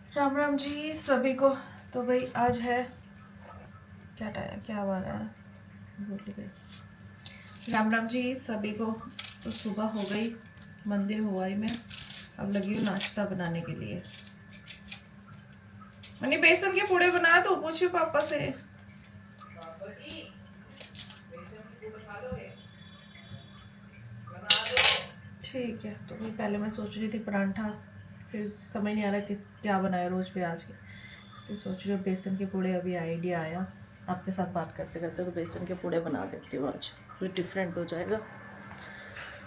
राम राम जी सभी को। तो भाई आज है क्या टाइम, क्या हुआ रहा है, भूल गई। राम राम जी सभी को। तो सुबह हो गई, मंदिर हुआ ही मैं अब लगी हूँ नाश्ता बनाने के लिए। मैंने बेसन के पूड़े बनाया तो पूछिए पापा से। ठीक है। तो भाई पहले मैं सोच रही थी परांठा, फिर समझ नहीं आ रहा किस क्या बनाया रोज पे आज के। फिर सोच रही हूँ बेसन के पूड़े, अभी आइडिया आया आपके साथ बात करते करते तो बेसन के पूड़े बना देती हूँ आज, कुछ डिफरेंट हो जाएगा।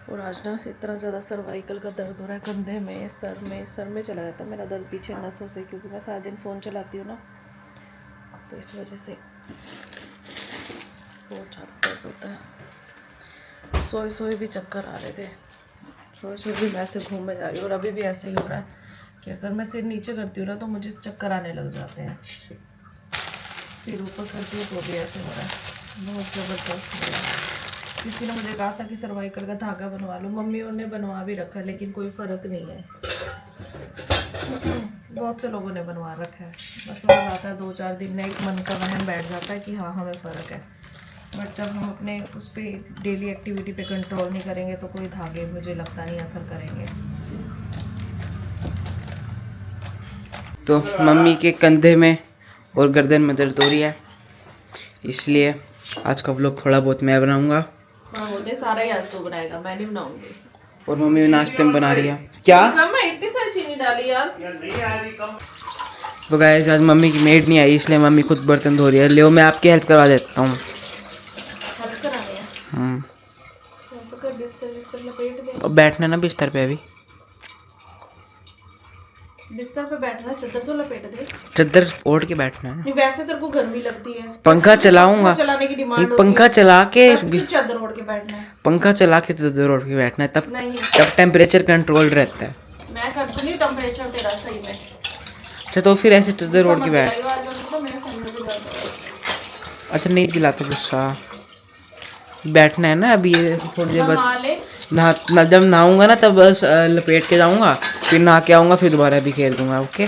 और आज ना इतना ज़्यादा सर्वाइकल का दर्द हो रहा है, कंधे में, सर में चला जाता है मेरा दर्द पीछे नसों से, क्योंकि मैं सारा दिन फ़ोन चलाती हूँ ना, तो इस वजह से बहुत ज़्यादा दर्द होता है। सोए सोए भी चक्कर आ रहे थे, सोए सोए भी मैं ऐसे घूमे जा रही हूँ, और अभी भी ऐसे ही हो रहा है कि अगर मैं सिर नीचे करती हूँ ना तो मुझे चक्कर आने लग जाते हैं, सिर ऊपर करती हूँ तो भी ऐसे हो रहा है, बहुत ज़बरदस्त हो रहा है। किसी ने मुझे कहा था कि सर्वाइकल का धागा बनवा लो, मम्मियों ने बनवा भी रखा है लेकिन कोई फ़र्क नहीं है। बहुत से लोगों ने बनवा रखा है, बस वो आता है 2-4 दिन में एक मन का वहम बैठ जाता है कि हाँ हमें फ़र्क है। बट जब हम अपने उस पर डेली एक्टिविटी पे कंट्रोल नहीं करेंगे तो कोई धागे मुझे लगता नहीं असर करेंगे। तो मम्मी के कंधे में और गर्दन में दर्द हो रही है, इसलिए आज का व्लॉग थोड़ा बहुत मैं बनाऊंगा। हाँ होते सारा ही आज तो बनाएगा, मैं नहीं बनाऊंगी। और मम्मी नाश्ते में बना रही है क्या। कम है, इतनी सारी चीनी डाली यार। तो गाइस आज मम्मी की मेड नहीं आई, इसलिए मम्मी खुद बर्तन धो रही है। ले मैं आपकी हेल्प करवा देता हूँ। हेल्प करानी है, ऐसा कर बिस्तर बिस्तर लपेट दे। अब बैठना ना बिस्तर पे, अभी बिस्तर पे बैठना, चादर तो लपेट दे। चादर ओढ़ के बैठना है। नहीं वैसे तेरे को गर्मी लगती है, पंखा चलाऊंगा, पंखा चलाने की डिमांड होती पंखा है, चला के बस तू चादर ओढ़ के बैठना है। पंखा चला के चादर ओढ़ के बैठना है, तब नहीं तब टेम्परेचर कंट्रोल रहता है। मैं कर दूंगी टेम्परेचर तेरा सही में। अच्छा तो फिर ऐसे चादर ओढ़ के समझ बैठ। आई बात, तो मेरे सर में भी दर्द हो रहा है। अच्छा नहीं दिलाता गुस्सा, बैठना है ना अभी ये थोड़ी देर बाद। नहा ले। नहा जब नहाऊंगा ना तब बस लपेट के जाऊंगा, फिर नहा के आऊंगा, फिर दोबारा भी खेल दूंगा। ओके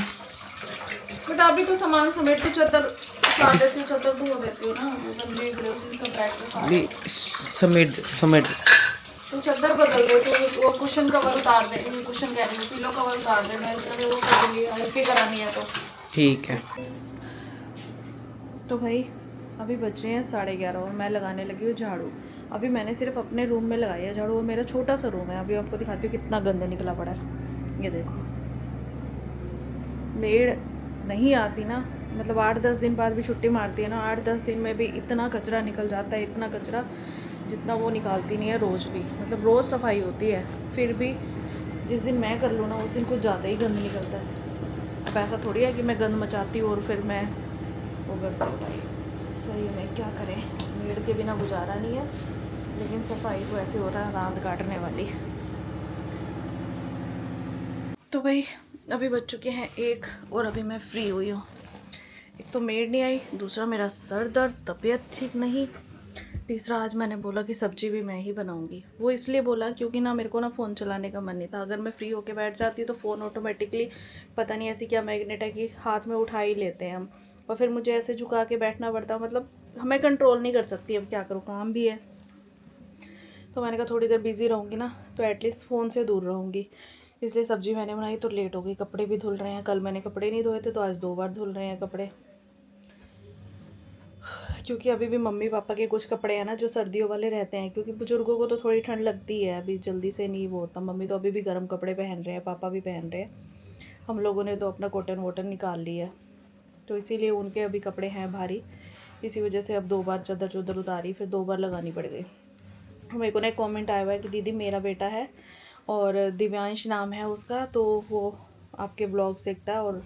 बट अभी तो सामान समेट तू चादर उतार देती हूँ, चादर धो देती हूँ ना, वो गंदे ग्लोव्स सब बैठ के खा अभी समेट समेट। तो चादर बदल दे, तो वो कुशन कवर उतार दे, ये कुशन कह रही हूँ, पिलो कवर उतार दे, मैं इधर वो कर दूंगी, हेल्प ही करानी है तो। ठीक है। तो भाई अभी बज रहे हैं 11:30 और मैं लगाने लगी हूँ झाड़ू। अभी मैंने सिर्फ अपने रूम में लगाई है झाड़ू, और मेरा छोटा सा रूम है। अभी आपको दिखाती हूँ कितना गंदा निकला पड़ा है, ये देखो। मेड नहीं आती ना, मतलब 8-10 दिन बाद भी छुट्टी मारती है ना, 8-10 दिन में भी इतना कचरा निकल जाता है, इतना कचरा जितना वो निकालती नहीं है रोज़ भी। मतलब रोज़ सफाई होती है, फिर भी जिस दिन मैं कर लूँ ना उस दिन कुछ ज़्यादा ही गंद निकलता है। अब ऐसा थोड़ी है कि मैं गंद मचाती हूँ और फिर मैं वो करती हूँ। भाई सही में क्या करें, मेड के बिना गुजारा नहीं है, लेकिन सफाई तो ऐसे हो रहा है दांत काटने वाली। तो भाई अभी बज चुके हैं 1 और अभी मैं फ्री हुई हूँ। एक तो मेड नहीं आई, दूसरा मेरा सर दर्द, तबीयत ठीक नहीं, तीसरा आज मैंने बोला कि सब्जी भी मैं ही बनाऊंगी। वो इसलिए बोला क्योंकि ना मेरे को ना फ़ोन चलाने का मन नहीं था। अगर मैं फ्री होके बैठ जाती तो फ़ोन ऑटोमेटिकली, पता नहीं ऐसी क्या मैग्नेट है कि हाथ में उठा ही लेते हैं हम, और फिर मुझे ऐसे झुका के बैठना पड़ता, मतलब हमें कंट्रोल नहीं कर सकती। अब क्या करूँ, काम भी है। तो मैंने कहा थोड़ी देर बिज़ी रहूँगी ना तो एटलीस्ट फ़ोन से दूर रहूँगी, इसलिए सब्ज़ी मैंने बनाई। तो लेट हो गई, कपड़े भी धुल रहे हैं, कल मैंने कपड़े नहीं धोए थे तो आज 2 बार धुल रहे हैं कपड़े, क्योंकि अभी भी मम्मी पापा के कुछ कपड़े हैं ना जो सर्दियों वाले रहते हैं, क्योंकि बुजुर्गों को तो थोड़ी ठंड लगती है, अभी जल्दी से नहीं वो होता। मम्मी तो अभी भी गर्म कपड़े पहन रहे हैं, पापा भी पहन रहे हैं। हम लोगों ने तो अपना कॉटन वॉटन निकाल लिया, तो इसीलिए उनके अभी कपड़े हैं भारी, इसी वजह से अब 2 बार चादर चुदर उतारी, फिर 2 बार लगानी पड़ गई। मेरे को ना एक कॉमेंट आया हुआ है कि दीदी मेरा बेटा है और दिव्यांश नाम है उसका, तो वो आपके ब्लॉग्स देखता है और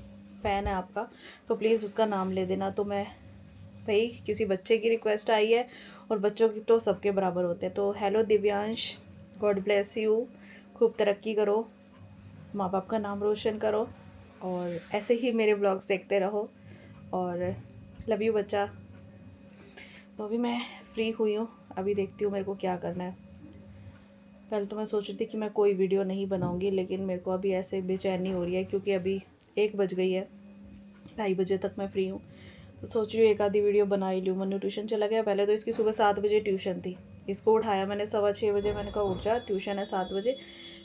फ़ैन है आपका, तो प्लीज़ उसका नाम ले देना। तो मैं भाई किसी बच्चे की रिक्वेस्ट आई है, और बच्चों की तो सबके बराबर होते हैं। तो hello Divyansh, God bless you, खूब तरक्की करो, माँ बाप का नाम रोशन करो, और ऐसे ही मेरे ब्लॉग्स देखते रहो, और लव यू बच्चा। तो अभी मैं फ्री हुई हूँ, अभी देखती हूँ मेरे को क्या करना है। पहले तो मैं सोच रही थी कि मैं कोई वीडियो नहीं बनाऊँगी, लेकिन मेरे को अभी ऐसे बेचैनी हो रही है क्योंकि अभी 1 बज गई है 2:30 बजे तक मैं फ्री हूँ, तो सोच रही हूँ एक आधी वीडियो बना ही लूँ। मन्नू ट्यूशन चला गया, पहले तो इसकी सुबह 7 बजे ट्यूशन थी, इसको उठाया मैंने 6:15 बजे, मैंने कहा उठ जा, ट्यूशन है 7 बजे।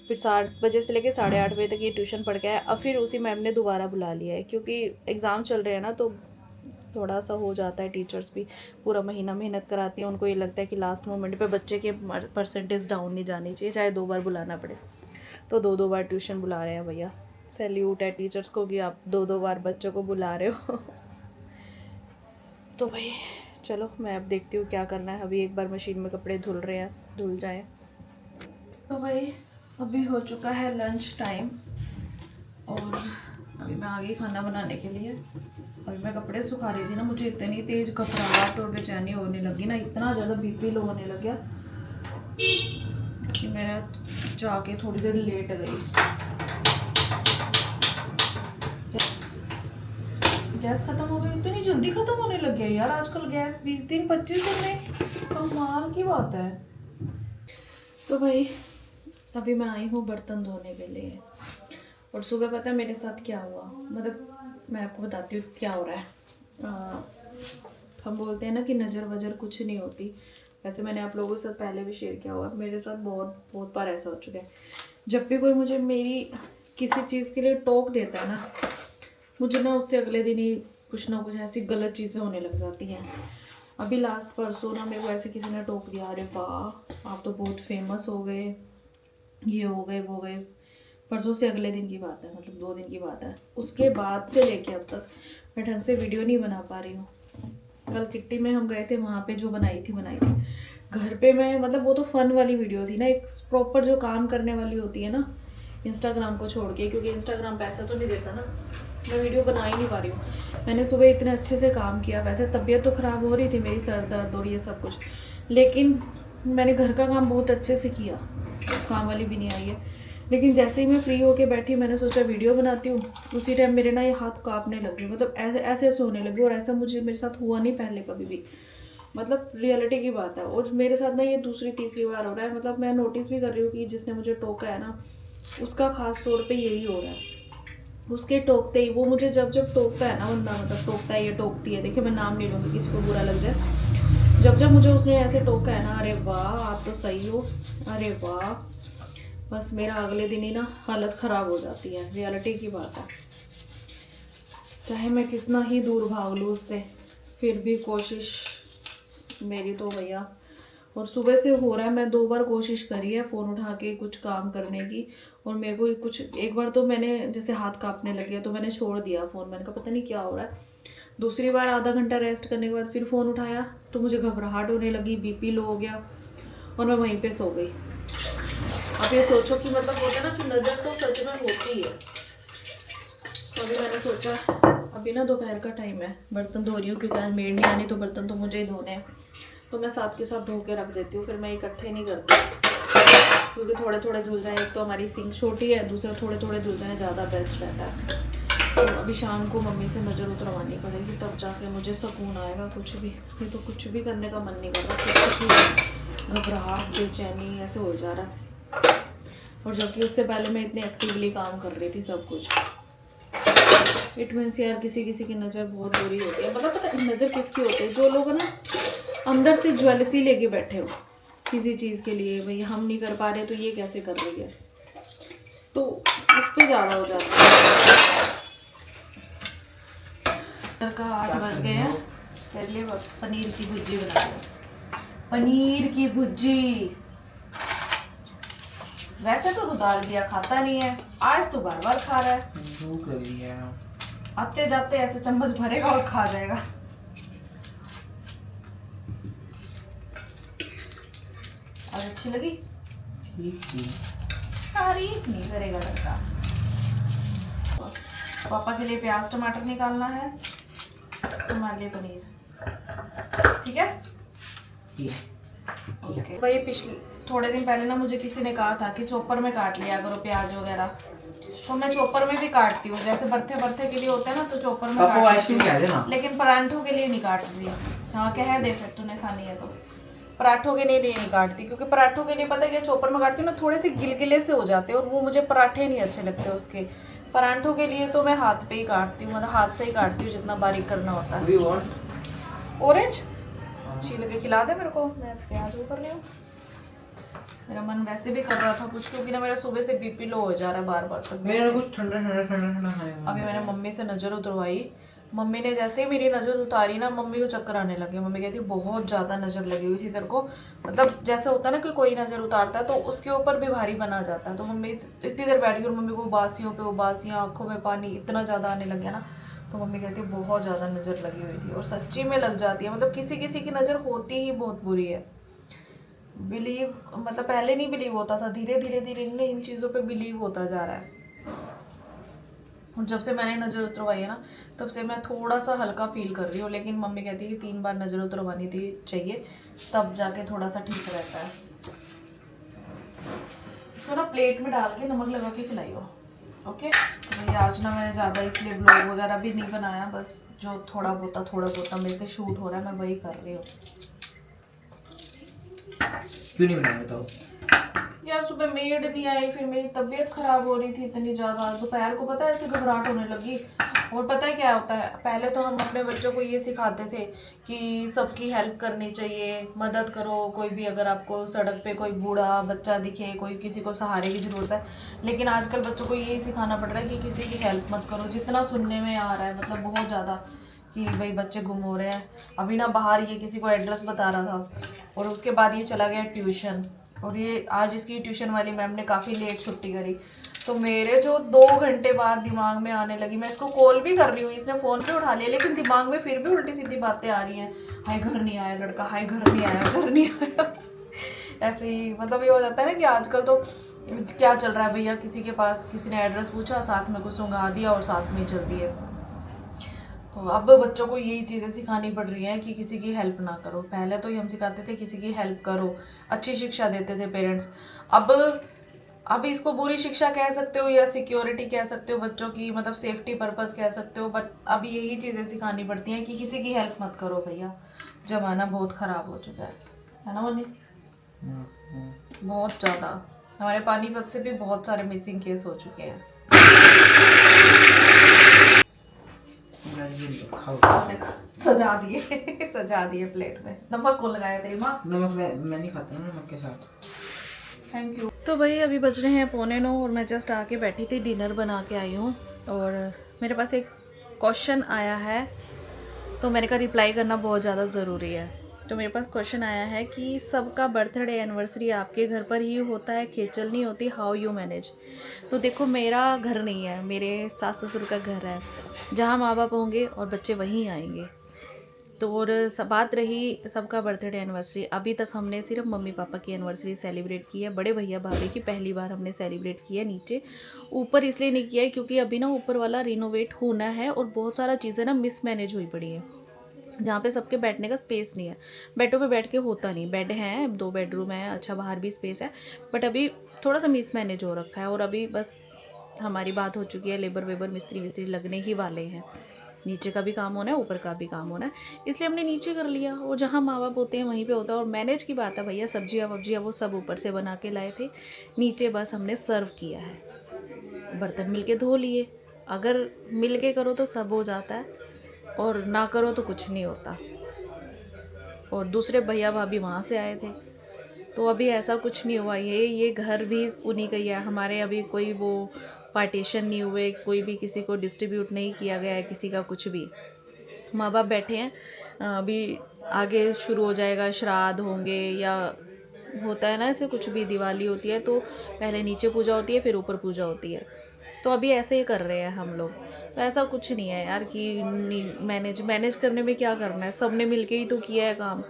फिर 7 बजे से लेकर 8:30 बजे तक ये ट्यूशन पढ़ के आया। अब फिर उसी मैम ने दोबारा बुला लिया है, क्योंकि एग्ज़ाम चल रहे हैं ना, तो थोड़ा सा हो जाता है। टीचर्स भी पूरा महीना मेहनत कराती हैं, उनको ये लगता है कि लास्ट मोमेंट पे बच्चे के परसेंटेज डाउन नहीं जानी चाहिए, चाहे 2 बार बुलाना पड़े। तो 2-2 बार ट्यूशन बुला रहे हैं भैया। सैल्यूट है टीचर्स को कि आप 2-2 बार बच्चों को बुला रहे हो। तो भाई चलो, मैं अब देखती हूँ क्या करना है। अभी एक बार मशीन में कपड़े धुल रहे हैं, धुल जाएँ। तो भाई अभी हो चुका है लंच टाइम, और अभी मैं आ गई खाना बनाने के लिए। अभी मैं कपड़े सुखा रही थी ना, मुझे इतनी तेज़ घबराहट और बेचैनी होने लगी ना, इतना ज़्यादा बीपी लो होने लग गया कि मेरा जाके थोड़ी देर लेट गई। गैस ख़त्म हो गई, इतनी जल्दी ख़त्म होने लग गया यार आजकल गैस। 20 दिन 25 दिन में, कमाल की बात है। तो भाई अभी मैं आई हूँ बर्तन धोने के लिए, और सुबह पता है मेरे साथ क्या हुआ, मतलब मैं आपको बताती हूँ क्या हो रहा है। हम बोलते हैं ना कि नज़र वजर कुछ नहीं होती, वैसे मैंने आप लोगों के साथ पहले भी शेयर किया हुआ, मेरे साथ बहुत बहुत बार ऐसा हो चुका है। जब भी कोई मुझे मेरी किसी चीज़ के लिए टोक देता है ना, मुझे ना उससे अगले दिन ही कुछ ना कुछ ऐसी गलत चीज़ें होने लग जाती हैं। अभी लास्ट परसों ना मेरे को ऐसे किसी ने टोक दिया, अरे वाह आप तो बहुत फेमस हो गए, ये हो गए वो गए। परसों से अगले दिन की बात है, मतलब 2 दिन की बात है। उसके बाद से लेके अब तक मैं ढंग से वीडियो नहीं बना पा रही हूँ। कल किट्टी में हम गए थे, वहाँ पे जो बनाई थी घर पे मैं, मतलब वो तो फ़न वाली वीडियो थी ना, एक प्रॉपर जो काम करने वाली होती है ना, इंस्टाग्राम को छोड़ के, क्योंकि इंस्टाग्राम पैसा तो नहीं देता ना, मैं वीडियो बना ही नहीं पा रही हूँ। मैंने सुबह इतने अच्छे से काम किया, वैसे तबीयत तो ख़राब हो रही थी मेरी, सर दर्द और ये सब कुछ, लेकिन मैंने घर का काम बहुत अच्छे से किया, काम वाली भी नहीं आई है। लेकिन जैसे ही मैं फ्री होके बैठी, मैंने सोचा वीडियो बनाती हूँ, उसी टाइम मेरे ना ये हाथ कांपने लगे, मतलब ऐसे ऐसे होने लगे, और ऐसा मेरे साथ हुआ नहीं पहले कभी भी, मतलब रियलिटी की बात है। और मेरे साथ ना ये दूसरी तीसरी बार हो रहा है, मतलब मैं नोटिस भी कर रही हूँ कि जिसने मुझे टोका है ना, उसका खास तौर पे यही हो रहा है। उसके टोकते ही वो मुझे जब टोकता है ना बंदा, मतलब टोकता है या टोकती है, देखिए मैं नाम नहीं लूँगी किसी को बुरा लग जाए, जब मुझे उसने ऐसे टोका है ना, अरे वाह आप तो सही हो, अरे वाह, बस मेरा अगले दिन ही ना हालत ख़राब हो जाती है, रियलिटी की बात है। चाहे मैं कितना ही दूर भाग लूँ उससे, फिर भी कोशिश मेरी तो भैया। और सुबह से हो रहा है, मैं 2 बार कोशिश करी है फ़ोन उठा के कुछ काम करने की, और मेरे को कुछ, एक बार तो मैंने जैसे हाथ कांपने लगे तो मैंने छोड़ दिया फ़ोन, मैंने कहा पता नहीं क्या हो रहा है। दूसरी बार आधा घंटा रेस्ट करने के बाद फिर फ़ोन उठाया तो मुझे घबराहट होने लगी, बीपी लो हो गया, और मैं वहीं पे सो गई। अब ये सोचो कि मतलब होता है ना कि नज़र तो सच में होती है। तो अभी मैंने सोचा, अभी ना दोपहर का टाइम है, बर्तन धो रही हूँ क्योंकि आज मेड नहीं आनी, तो बर्तन तो मुझे ही धोने हैं, तो मैं साथ के साथ धो के रख देती हूँ, फिर मैं इकट्ठे नहीं करती, क्योंकि थोड़े थोड़े धुल जाए। एक तो हमारी सिंक छोटी है, दूसरा थोड़े थोड़े धुल जाए ज़्यादा बेस्ट रहता है। तो अभी शाम को मम्मी से नज़र उतरवानी पड़ेगी, तब जाके मुझे सुकून आएगा। कुछ भी, ये तो कुछ भी करने का मन नहीं कर रहा, घबराहट बेचैनी ऐसे हो जा रहा है, और जबकि उससे पहले मैं इतने एक्टिवली काम कर रही थी सब कुछ। इट मीन्स यार किसी किसी की नज़र बहुत बुरी होती है, मतलब पता नज़र किसकी होती है, जो लोग ना अंदर से ज्वेलसी लेके बैठे हो किसी चीज़ के लिए, भाई हम नहीं कर पा रहे तो ये कैसे कर रही है, तो उस पर ज़्यादा हो जाता है। घर का 8 बज गए हैं, चलिए पनीर की भुर्जी बना लो। पनीर की भुर्जी, वैसे तो दाल दिया खाता नहीं है, आज तो बार बार खा रहा है, भूख लगी है, आते जाते ऐसे चम्मच भरेगा और खा जाएगा। और अच्छी लगी? तारीफ नहीं करेगा लड़का। पापा के लिए प्याज टमाटर निकालना है, हमारे लिए पनीर, ठीक है? ओके। भाई पिछले थोड़े दिन पहले ना मुझे किसी ने कहा था कि चॉपर में काट लिया करो प्याज वगैरह, तो मैं चॉपर में भी काटती हूँ, जैसे बर्थे के लिए होता है ना, तो चॉपर में काटती हूँ, लेकिन परांठों के लिए नहीं काटती। हाँ कह दे फिर तूने खानी है तो। पराठों के लिए नहीं काटती, क्योंकि पराठों के लिए पता है क्या, चॉपर में काटती हूँ ना, थोड़े से गिलगिले से हो जाते हैं, और वो मुझे पराठे नहीं अच्छे लगते उसके, परांठों के लिए तो मैं हाथ पे ही काटती हूँ, मतलब हाथ से ही काटती हूँ जितना बारीक करना होता है। ऑरेंज छील के खिला दे मेरे को, मैं प्याज वो कर रही हूँ। मेरा मन वैसे भी कर रहा था कुछ, क्योंकि ना मेरा सुबह से बीपी लो हो जा रहा है बार बार तक। मेरा कुछ ठंडा ठंडा ठंडा ठंडा खाने का। अभी मैंने मम्मी से नज़र उतरवाई, मम्मी ने जैसे ही मेरी नज़र उतारी ना, मम्मी को चक्कर आने लगे। मम्मी कहती बहुत ज़्यादा नज़र लगी हुई थी तेरे को, मतलब जैसे होता है ना कि कोई नज़र उतारता है तो उसके ऊपर भी भारी बना जाता है। तो मम्मी इतनी देर बैठ गई और मम्मी को उबासियों पे उबासियाँ, आंखों में पानी इतना ज़्यादा आने लग गया ना, तो मम्मी कहती बहुत ज़्यादा नज़र लगी हुई थी। और सच्ची में लग जाती है, मतलब किसी किसी की नज़र होती ही बहुत बुरी है। बिलीव, मतलब पहले नहीं बिलीव होता था, धीरे धीरे धीरे इन चीज़ों पे बिलीव होता जा रहा है। और जब से मैंने नज़र उतरवाई है ना, तब से मैं थोड़ा सा हल्का फील कर रही हूँ। लेकिन मम्मी कहती है कि 3 बार नज़र उतरवानी थी चाहिए, तब जाके थोड़ा सा ठीक रहता है। इसको ना प्लेट में डाल के नमक लगा के खिलाइयो। ओके, तो भैया आज ना मैंने ज़्यादा इसलिए ब्लॉग वगैरह भी नहीं बनाया, बस जो थोड़ा बहुत मेरे से शूट हो रहा है मैं वही कर रही हूँ। क्यों नहीं बनाया बताओ? यार सुबह मेड नहीं आई, फिर मेरी तबीयत खराब हो रही थी इतनी ज़्यादा, दोपहर को पता है ऐसे घबराहट होने लगी। और पता है क्या होता है, पहले तो हम अपने बच्चों को ये सिखाते थे कि सबकी हेल्प करनी चाहिए, मदद करो, कोई भी अगर आपको सड़क पे कोई बूढ़ा बच्चा दिखे, कोई किसी को सहारे की ज़रूरत है। लेकिन आजकल बच्चों को यही सिखाना पड़ रहा है कि किसी की हेल्प मत करो। जितना सुनने में आ रहा है, मतलब बहुत ज़्यादा, कि भाई बच्चे गुम हो रहे हैं। अभी ना बाहर ये किसी को एड्रेस बता रहा था, और उसके बाद ये चला गया ट्यूशन। और ये आज इसकी ट्यूशन वाली मैम ने काफ़ी लेट छुट्टी करी, तो मेरे जो 2 घंटे बाद दिमाग में आने लगी, मैं इसको कॉल भी कर रही हूँ, इसने फ़ोन पे उठा लिया, लेकिन दिमाग में फिर भी उल्टी सीधी बातें आ रही हैं। हाय घर नहीं आया लड़का, हाय घर नहीं आया, घर नहीं आया। ऐसे ही मतलब ये हो जाता है ना कि आजकल तो क्या चल रहा है भैया, किसी के पास किसी ने एड्रेस पूछा, साथ में कुछ सुंघा दिया और साथ में ही चल दिए। तो अब बच्चों को यही चीज़ें सिखानी पड़ रही हैं कि किसी की हेल्प ना करो। पहले तो ही हम सिखाते थे किसी की हेल्प करो, अच्छी शिक्षा देते थे पेरेंट्स। अब इसको बुरी शिक्षा कह सकते हो या सिक्योरिटी कह सकते हो बच्चों की, मतलब सेफ्टी पर्पस कह सकते हो, बट अब यही चीज़ें सिखानी पड़ती हैं कि किसी की हेल्प मत करो भैया। ज़माना बहुत ख़राब हो चुका है ना मनी? बहुत ज़्यादा। हमारे पानीपत से भी बहुत सारे मिसिंग केस हो चुके हैं। सजा दिए सजा दिए प्लेट में। नमक को लगाया तेरी माँ? नमक मैं नहीं खाता ना नमक के साथ। Thank you. तो भाई अभी बज रहे हैं 8:45 और मैं जस्ट आके बैठी थी, डिनर बना के आई हूँ। और मेरे पास एक क्वेश्चन आया है, तो मैंने कहा रिप्लाई करना बहुत ज़्यादा ज़रूरी है। तो मेरे पास क्वेश्चन आया है कि सबका बर्थडे एनिवर्सरी आपके घर पर ही होता है, खेचल नहीं होती, हाउ यू मैनेज? तो देखो मेरा घर नहीं है, मेरे सास ससुर का घर है, जहाँ माँ बाप होंगे और बच्चे वहीं आएंगे। तो और सब बात रही सबका बर्थडे एनिवर्सरी, अभी तक हमने सिर्फ मम्मी पापा की एनिवर्सरी सेलिब्रेट की है। बड़े भैया भाभी की पहली बार हमने सेलिब्रेट किया नीचे, ऊपर इसलिए नहीं किया है क्योंकि अभी ना ऊपर वाला रिनोवेट होना है और बहुत सारा चीज़ें ना मिसमैनेज हुई पड़ी हैं, जहाँ पे सबके बैठने का स्पेस नहीं है। बेडों पे बैठ के होता नहीं, बेड हैं, 2 बेडरूम है, अच्छा बाहर भी स्पेस है, बट अभी थोड़ा सा मिसमैनेज हो रखा है। और अभी बस हमारी बात हो चुकी है, लेबर वेबर मिस्त्री विस्त्री लगने ही वाले हैं, नीचे का भी काम होना है, ऊपर का भी काम होना है, इसलिए हमने नीचे कर लिया। और जहाँ माँ बाप होते हैं वहीं पे होता है। और मैनेज की बात है भैया, सब्जियाँ वब्जियाँ वो सब ऊपर से बना के लाए थे, नीचे बस हमने सर्व किया है। बर्तन मिल के धो लिए, अगर मिल के करो तो सब हो जाता है, और ना करो तो कुछ नहीं होता। और दूसरे भैया भाभी वहाँ से आए थे, तो अभी ऐसा कुछ नहीं हुआ। ये घर भी उन्हीं का ही है, हमारे अभी कोई वो पार्टीशन नहीं हुए, कोई भी किसी को डिस्ट्रीब्यूट नहीं किया गया है किसी का कुछ भी। माँ बाप बैठे हैं, अभी आगे शुरू हो जाएगा, श्राद्ध होंगे या होता है ना ऐसे कुछ भी, दिवाली होती है तो पहले नीचे पूजा होती है फिर ऊपर पूजा होती है, तो अभी ऐसे ही कर रहे हैं हम लोग। तो ऐसा कुछ नहीं है यार कि मैनेज करने में क्या करना है, सब ने मिल के ही तो किया है काम।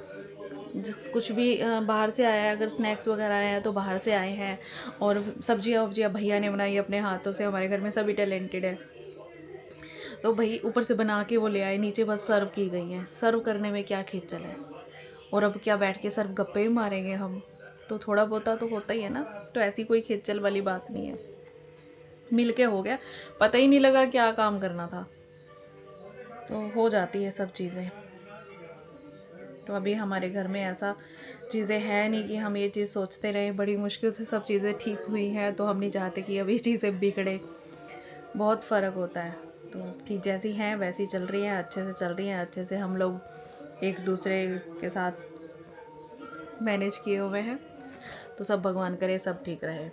कुछ भी बाहर से आया है, अगर स्नैक्स वगैरह आए हैं तो बाहर से आए हैं, और सब्जियाँ वब्जियाँ भैया ने बनाई अपने हाथों से, हमारे घर में सभी टैलेंटेड है, तो भाई ऊपर से बना के वो ले आए, नीचे बस सर्व की गई हैं। सर्व करने में क्या खेचल है, और अब क्या बैठ के सिर्फ गप्पे ही मारेंगे हम, तो थोड़ा बहुत तो होता ही है ना। तो ऐसी कोई खेचल वाली बात नहीं है, मिल के हो गया, पता ही नहीं लगा क्या काम करना था, तो हो जाती है सब चीज़ें। तो अभी हमारे घर में ऐसा चीज़ें है नहीं कि हम ये चीज़ सोचते रहे, बड़ी मुश्किल से सब चीज़ें ठीक हुई हैं, तो हम नहीं चाहते कि अब ये चीज़ें बिगड़े। बहुत फ़र्क होता है। तो कि जैसी हैं वैसी चल रही हैं, अच्छे से चल रही हैं, अच्छे से हम लोग एक दूसरे के साथ मैनेज किए हुए हैं। तो सब भगवान करे सब ठीक रहे।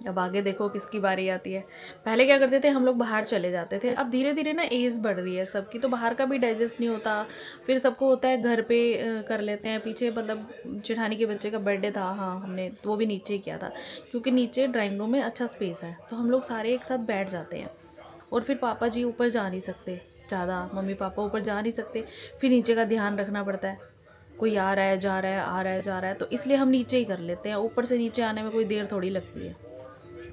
अब आगे देखो किसकी बारी आती है। पहले क्या करते थे हम लोग बाहर चले जाते थे, अब धीरे धीरे ना एज बढ़ रही है सबकी, तो बाहर का भी डाइजेस्ट नहीं होता। फिर सबको होता है घर पे कर लेते हैं। पीछे मतलब जेठानी के बच्चे का बर्थडे था, हाँ हमने तो वो भी नीचे ही किया था, क्योंकि नीचे ड्राइंग रूम में अच्छा स्पेस है, तो हम लोग सारे एक साथ बैठ जाते हैं। और फिर पापा जी ऊपर जा नहीं सकते ज़्यादा, मम्मी पापा ऊपर जा नहीं सकते, फिर नीचे का ध्यान रखना पड़ता है। कोई आ रहा है जा रहा है, आ रहा है जा रहा है, तो इसलिए हम नीचे ही कर लेते हैं। ऊपर से नीचे आने में कोई देर थोड़ी लगती है,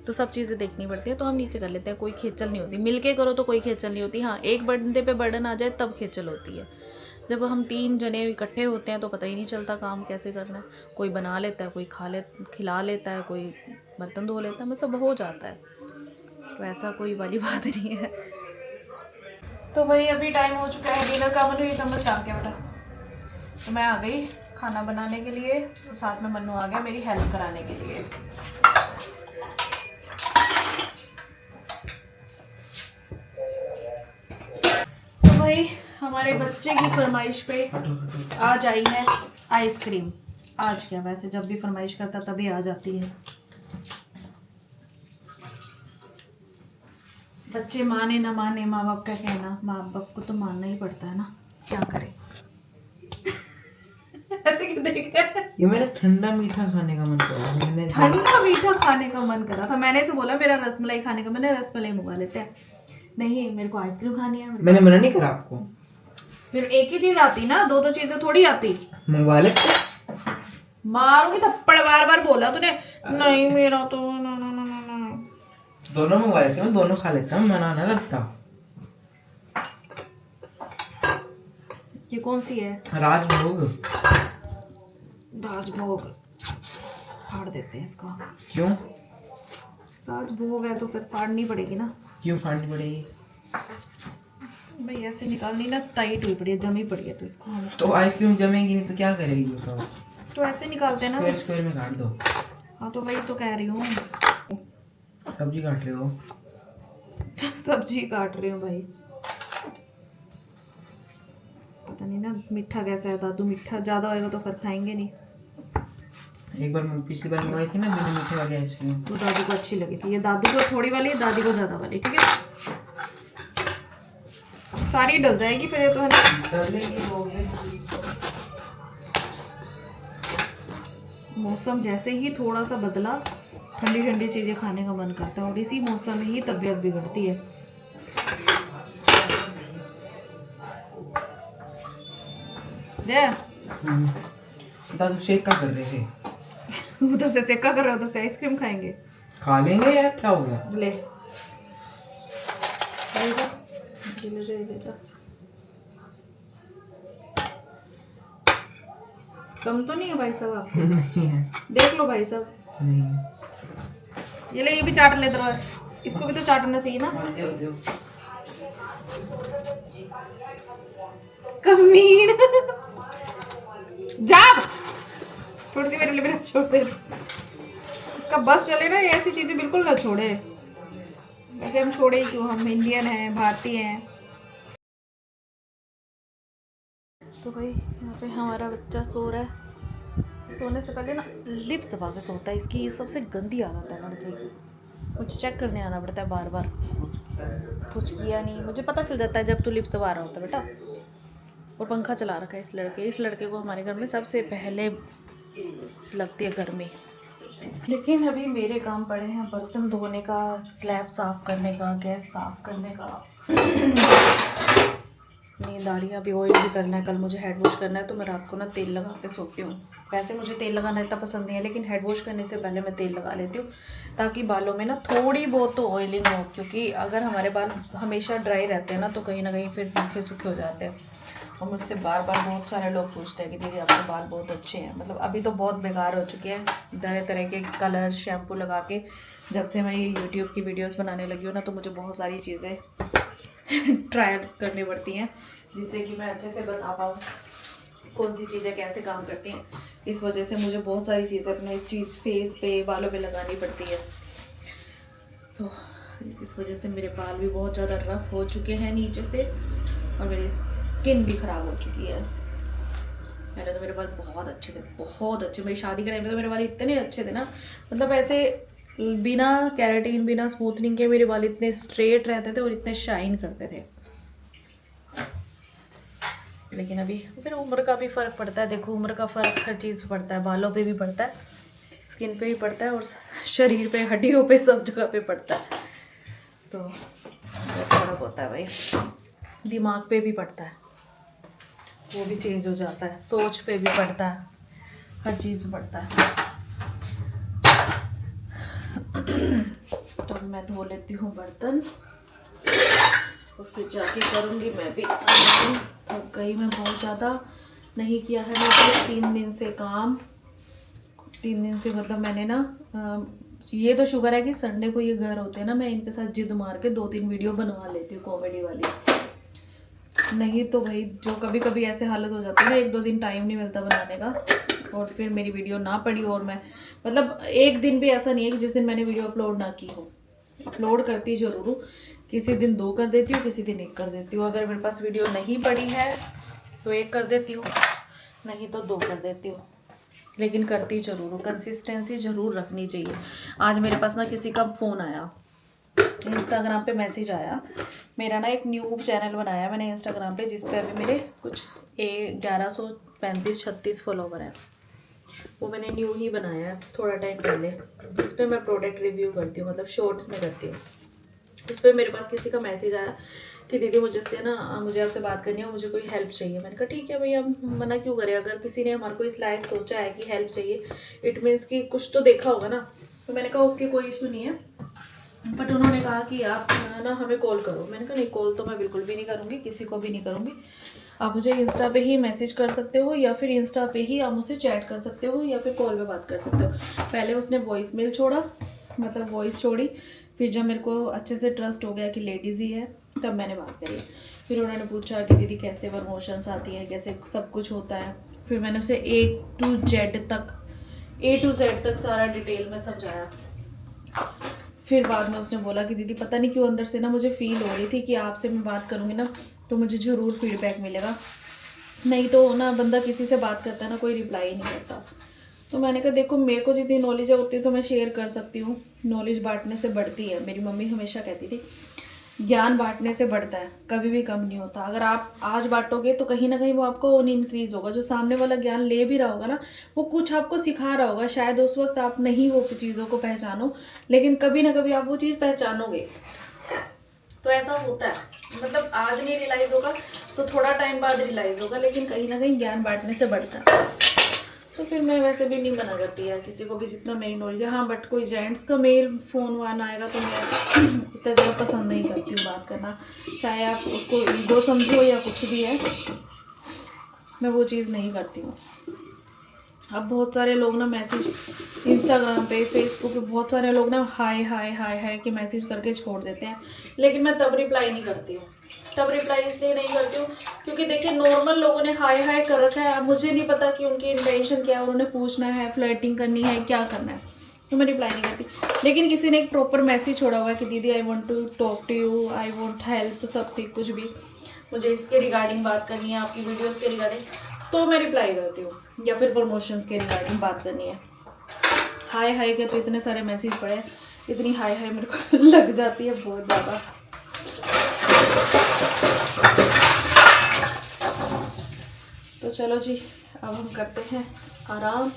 तो सब चीज़ें देखनी पड़ती है, तो हम नीचे कर लेते हैं। कोई खेचल नहीं होती, मिल के करो तो कोई खेचल नहीं होती। हाँ, एक बंदे पे बर्डन आ जाए तब खेचल होती है। जब हम 3 जने इकट्ठे होते हैं तो पता ही नहीं चलता काम कैसे करना है। कोई बना लेता है, कोई खिला लेता है, कोई बर्तन धो लेता है, मतलब हो जाता है। तो ऐसा कोई वाली बात नहीं है। तो भाई अभी टाइम हो चुका है डिनर का। मनु ये चम्मच डाल के बेटा। तो मैं आ गई खाना बनाने के लिए, और साथ में मनु आ गया मेरी हेल्प कराने के लिए। तो भाई हमारे बच्चे की फरमाइश पे आज आई है आइसक्रीम। आज क्या, वैसे जब भी फरमाइश करता तभी आ जाती है। बच्चे माने ना माने, माँ बाप का कहना, माँ बाप को तो मानना ही पड़ता है ना, क्या करें। ऐसे क्यों देख रहे हैं? ये मेरा ठंडा मीठा खाने का मन कर रहा है। मैंने ठंडा मीठा खाने का मन करा था, मैंने इसे बोला मेरा रसमलाई खाने का, मैंने रसमलाई मंगा लेते हैं। नहीं मेरे को आइसक्रीम खानी है। मैंने मना नहीं करा आपको। फिर एक ही चीज आती ना, दो दो चीजें थोड़ी आती। मंगवा लेते। मारूंगी थप्पड़, बार बार बोला तूने। नहीं मेरा तो ना ना ना ना ना। दोनों मंगवा लेते, मैं दोनों खा लेता हूँ, मना ना करता। ये कौन सी है? राजभोग। राजभोग फाड़ देते हैं इसको। क्यों? राजभोग है तो फिर फाड़नी पड़ेगी ना। क्यों फाड़नी पड़ेगी? भाई ऐसे निकालनी ना, टाइट हुई पड़ी है, जमी पड़ी है, तो इसको हम तो आइसक्रीम जमेगी नहीं तो क्या करेगी बताओ? तो ऐसे निकालते हैं ना। स्क्वायर स्क्वायर में काट दो। हाँ तो वही तो कह रही हूँ। सब्जी काट रहे हो? सब्जी काट रही हूँ भाई। पता नहीं ना मीठा कैसा है दादू, मीठा ज़्यादा होएगा तो फिर खाएंगे नहीं। एक बार पिछली बार मंगाई थी ना मैंने मीठे वाली आइसक्रीम, तो दादू को अच्छी लगी थी। ये दादू को थोड़ी वाली, दादी को ज़्यादा वाली, ठीक है। सारी डल जाएगी फिर, ये तो है ना। मौसम जैसे ही थोड़ा सा बदला, ठंडी ठंडी चीज़ें खाने का मन करता है, और इसी मौसम में ही तबीयत बिगड़ती है। दे दादू शेक का कर रहे थे। उधर से सेका कर रहे हो, उधर से आइसक्रीम खाएंगे। खा लेंगे यार, क्या हो गया? ले ले जा। कम तो नहीं है भाई साहब आपको? नहीं है। देख लो भाई साहब। नहीं। ये ले, ये भी चाट ले दो, इसको भी तो चाटना चाहिए ना। दो। कमीन जा, थोड़ी सी मेरे लिए भी ना छोड़ दे। इसका बस चले ना, ये ऐसी चीजें बिल्कुल ना छोड़े। वैसे हम छोड़े ही क्यों, हम इंडियन हैं, भारतीय हैं। तो भाई यहाँ पे हमारा बच्चा सो रहा है। सोने से पहले ना लिप्स दबा के सोता है, इसकी ये सबसे गंदी आदत है लड़के की। कुछ चेक करने आना पड़ता है बार बार। कुछ किया नहीं, मुझे पता चल जाता है जब तू लिप्स दबा रहा होता है बेटा। और पंखा चला रखा है इस लड़के को हमारे घर में सबसे पहले लगती है गर्मी। लेकिन अभी मेरे काम पड़े हैं बर्तन धोने का, स्लैब साफ़ करने का, गैस साफ़ करने का। नींद आ रही है, अभी ऑयल भी करना है, कल मुझे हेड वॉश करना है, तो मैं रात को ना तेल लगा के सोती हूँ। वैसे मुझे तेल लगाना इतना पसंद नहीं है, लेकिन हेड वॉश करने से पहले मैं तेल लगा लेती हूँ, ताकि बालों में ना थोड़ी बहुत तो ऑयलिंग हो। क्योंकि अगर हमारे बाल हमेशा ड्राई रहते हैं ना, तो कहीं ना कहीं फिर रूखे सूखे हो जाते हैं। और मुझसे बार बार बहुत सारे लोग पूछते हैं कि दीदी आपके बाल बहुत अच्छे हैं। मतलब अभी तो बहुत बेकार हो चुके हैं, तरह तरह के कलर शैम्पू लगा के। जब से मैं ये यूट्यूब की वीडियोस बनाने लगी हूँ ना, तो मुझे बहुत सारी चीज़ें ट्राई करनी पड़ती हैं, जिससे कि मैं अच्छे से बता पाऊँ कौन सी चीज़ें कैसे काम करती हैं। इस वजह से मुझे बहुत सारी चीज़ें अपने फेस पे, बालों पे लगानी पड़ती है। तो इस वजह से मेरे बाल भी बहुत ज़्यादा रफ हो चुके हैं नीचे से, और मेरी स्किन भी ख़राब हो चुकी है। पहले तो मेरे बाल बहुत अच्छे थे, बहुत अच्छे। मेरी शादी के टाइम पे तो मेरे बाल इतने अच्छे थे ना, मतलब ऐसे बिना कैरेटीन बिना स्मूथनिंग के मेरे बाल इतने स्ट्रेट रहते थे और इतने शाइन करते थे। लेकिन अभी फिर उम्र का भी फ़र्क पड़ता है। देखो उम्र का फ़र्क हर चीज़ पड़ता है, बालों पे भी पड़ता है, स्किन पे भी पड़ता है, और शरीर पे, हड्डियों पे, सब जगह पे पड़ता है। तो फ़र्क होता है भाई, दिमाग पे भी पड़ता है, वो भी चेंज हो जाता है, सोच पे भी पड़ता है, हर चीज़ में पड़ता है। तो मैं धो लेती हूँ बर्तन और फिर जाके करूँगी मैं भी। थक गई मैं बहुत ज़्यादा, नहीं किया है मैंने 3 दिन से काम। 3 दिन से मतलब मैंने ना ये तो शुक्र है कि संडे को ये घर होते हैं ना, मैं इनके साथ जिद मार के 2-3 वीडियो बनवा लेती हूँ कॉमेडी वाली। नहीं तो भाई जो कभी कभी ऐसे हालत हो जाती है ना, 1-2 दिन टाइम नहीं मिलता बनाने का, और फिर मेरी वीडियो ना पड़ी, और मैं मतलब एक दिन भी ऐसा नहीं है कि जिस दिन मैंने वीडियो अपलोड ना की हो। अपलोड करती ज़रूर हूँ, किसी दिन 2 कर देती हूँ, किसी दिन 1 कर देती हूँ। अगर मेरे पास वीडियो नहीं पड़ी है तो 1 कर देती हूँ, नहीं तो 2 कर देती हूँ, लेकिन करती ज़रूर हूँ। कंसिस्टेंसी ज़रूर रखनी चाहिए। आज मेरे पास ना किसी का फ़ोन आया, इंस्टाग्राम पे मैसेज आया। मेरा ना एक न्यू चैनल बनाया मैंने इंस्टाग्राम पे, जिस पे अभी मेरे कुछ 1135-36 फॉलोवर हैं। वो मैंने न्यू ही बनाया है थोड़ा टाइम पहले, जिस पे मैं प्रोडक्ट रिव्यू करती हूँ, मतलब शॉर्ट्स में करती हूँ। उस पर मेरे पास किसी का मैसेज आया कि दीदी मुझे आपसे बात करनी है, मुझे कोई हेल्प चाहिए। मैंने कहा ठीक है भैया, हम मना क्यों करें। अगर किसी ने हमारे को इस लायक सोचा है कि हेल्प चाहिए, इट मीन्स कि कुछ तो देखा होगा ना। तो मैंने कहा ओके, कोई इशू नहीं है। बट उन्होंने कहा कि आप ना हमें कॉल करो। मैंने कहा नहीं, कॉल तो मैं बिल्कुल भी नहीं करूँगी, किसी को भी नहीं करूँगी। आप मुझे इंस्टा पे ही मैसेज कर सकते हो, या फिर इंस्टा पे ही आप मुझसे चैट कर सकते हो, या फिर कॉल पे बात कर सकते हो। पहले उसने वॉइस मेल छोड़ा, मतलब वॉइस छोड़ी। फिर जब मेरे को अच्छे से ट्रस्ट हो गया कि लेडीज़ ही है, तब मैंने बात करी। फिर उन्होंने पूछा कि दीदी कैसे प्रमोशंस आती हैं, कैसे सब कुछ होता है। फिर मैंने उसे ए टू जेड तक सारा डिटेल में समझाया। फिर बाद में उसने बोला कि दीदी पता नहीं क्यों अंदर से ना मुझे फील हो रही थी कि आपसे मैं बात करूँगी ना तो मुझे ज़रूर फीडबैक मिलेगा, नहीं तो ना बंदा किसी से बात करता है ना, कोई रिप्लाई ही नहीं करता। तो मैंने कहा देखो, मेरे को जितनी नॉलेज है उतनी तो मैं शेयर कर सकती हूँ। नॉलेज बांटने से बढ़ती है। मेरी मम्मी हमेशा कहती थी ज्ञान बांटने से बढ़ता है, कभी भी कम नहीं होता। अगर आप आज बांटोगे तो कहीं ना कहीं वो आपको और इंक्रीज होगा। जो सामने वाला ज्ञान ले भी रहा होगा ना, वो कुछ आपको सिखा रहा होगा। शायद उस वक्त आप नहीं वो चीज़ों को पहचानो, लेकिन कभी ना कभी आप वो चीज़ पहचानोगे। तो ऐसा होता है, मतलब आज नहीं रियलाइज़ होगा तो थोड़ा टाइम बाद रियलाइज़ होगा, लेकिन कहीं ना कहीं ज्ञान बांटने से बढ़ता है। तो फिर मैं वैसे भी नहीं मना करती है किसी को भी, जितना मेरी नॉलेज है। हाँ, बट कोई जेंट्स का मेल फ़ोन वान आएगा तो मैं इतना ज़्यादा पसंद नहीं करती हूँ बात करना, चाहे आप उसको ईगो समझो या कुछ भी है, मैं वो चीज़ नहीं करती हूँ। अब बहुत सारे लोग ना मैसेज इंस्टाग्राम पे, फेसबुक पे, बहुत सारे लोग ना हाय हाय हाय हाय के मैसेज करके छोड़ देते हैं, लेकिन मैं तब रिप्लाई नहीं करती हूँ। तब रिप्लाई इसलिए नहीं करती हूँ क्योंकि देखिए नॉर्मल लोगों ने हाय हाय कर रखा है, मुझे नहीं पता कि उनकी इंटेंशन क्या है, उन्होंने पूछना है, फ्लर्टिंग करनी है, क्या करना है, तो मैं रिप्लाई नहीं करती। लेकिन किसी ने एक प्रॉपर मैसेज छोड़ा हुआ है कि दीदी I want to talk to you, I want help, something कुछ भी, मुझे इसके रिगार्डिंग बात करनी है, आपकी वीडियोज़ के रिगार्डिंग, तो मैं रिप्लाई करती हूँ। या फिर प्रमोशंस के रिगार्डिंग बात करनी है। हाय हाय के तो इतने सारे मैसेज पड़े हैं, इतनी हाय हाय मेरे को लग जाती है बहुत ज़्यादा। तो चलो जी, अब हम करते हैं आराम,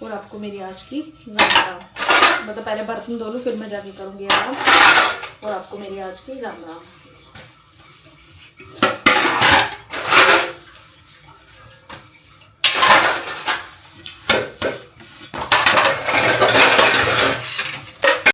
और आपको मेरी आज की राम राम। मतलब पहले बर्तन धो लूँ, फिर मैं जाके करूँगी आराम, और आपको मेरी आज की राम राम।